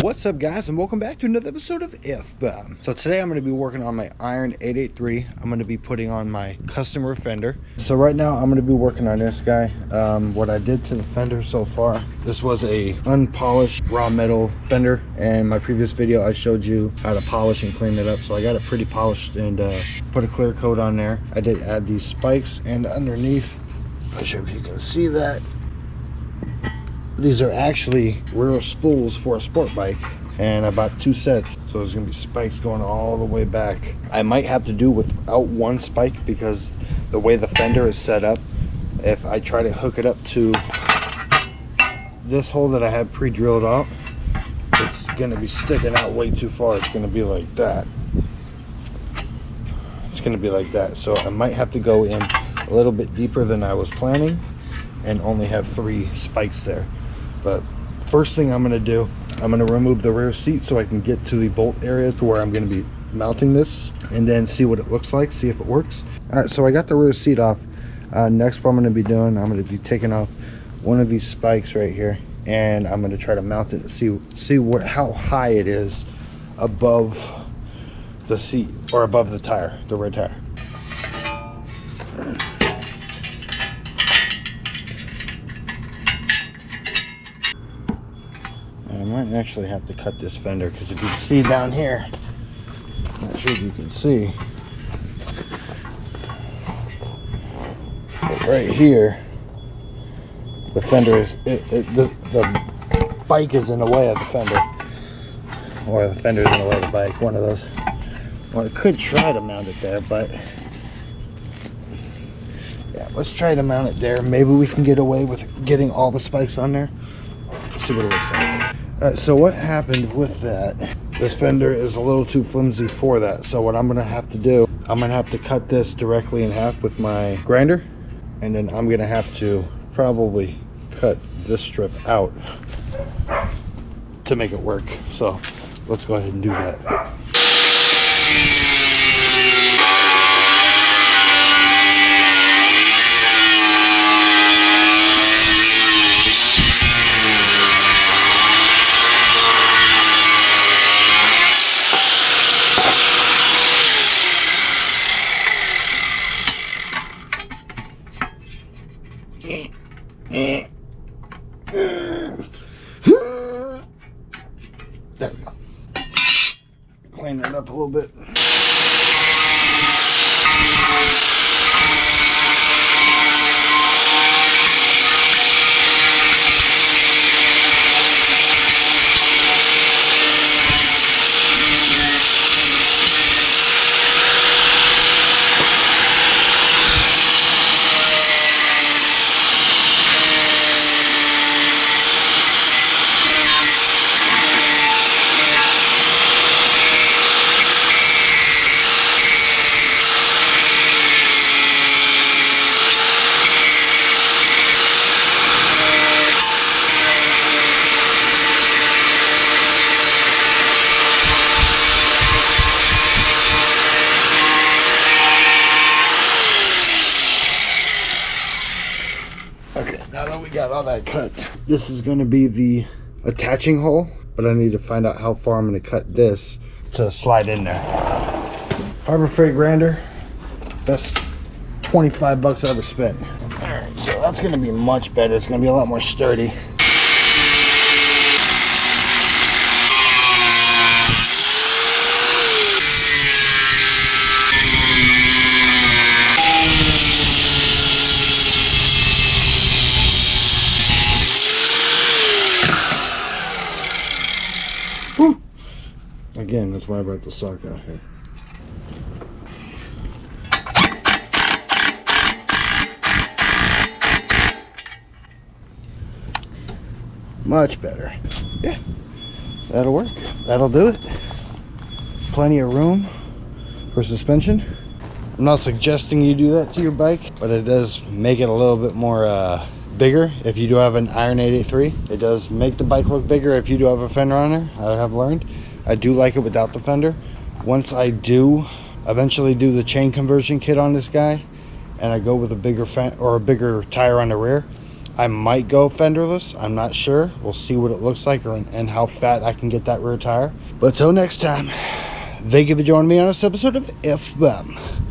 What's up, guys, and welcome back to another episode of Fbomb. So today I'm going to be working on my Iron 883. I'm going to be putting on my customer fender. So right now I'm going to be working on this guy. What I did to the fender so far, this was a unpolished raw metal fender, and my previous video I showed you how to polish and clean it up. So I got it pretty polished and put a clear coat on there. I did add these spikes, and underneath, I'm not sure if you can see that, these are actually rear spools for a sport bike, and I bought 2 sets, so there's gonna be spikes going all the way back. I might have to do without one spike because the way the fender is set up, if I try to hook it up to this hole that I have pre-drilled out, it's gonna be sticking out way too far. It's gonna be like that. It's gonna be like that. So I might have to go in a little bit deeper than I was planning and only have 3 spikes there. But first thing I'm going to do, I'm going to remove the rear seat so I can get to the bolt area to where I'm going to be mounting this, and then see what it looks like, see if it works. All right, so I got the rear seat off. Next, what I'm going to be doing, I'm going to be taking off one of these spikes right here, and I'm going to try to mount it and see how high it is above the seat, or above the tire, the rear tire. I might actually have to cut this fender, because if you can see down here, I'm not sure if you can see, but right here, the fender is, the bike is in the way of the fender, or the fender is in the way of the bike, one of those. Well, I could try to mount it there, but yeah, let's try to mount it there. Maybe we can get away with getting all the spikes on there. See what it looks like. So what happened with that, this fender is a little too flimsy for that. So what I'm going to have to do, I'm going to have to cut this directly in half with my grinder, and then I'm going to have to probably cut this strip out to make it work. So let's go ahead and do that. There we go. Clean that up a little bit. Okay, now that we got all that cut, this is going to be the attaching hole, but I need to find out how far I'm going to cut this to slide in there. Harbor Freight grinder, best 25 bucks I ever spent. Alright, so that's going to be much better. It's going to be a lot more sturdy. Again, that's why I brought the sock out here. Much better. Yeah, that'll work. That'll do it. Plenty of room for suspension. I'm not suggesting you do that to your bike, but it does make it a little bit more bigger if you do have an Iron 883. It does make the bike look bigger if you do have a fender on there. I have learned. I do like it without the fender. Once I do eventually do the chain conversion kit on this guy, and I go with a bigger bigger tire on the rear, I might go fenderless. I'm not sure. We'll see what it looks like and how fat I can get that rear tire. But till next time, thank you for joining me on this episode of Fbomb.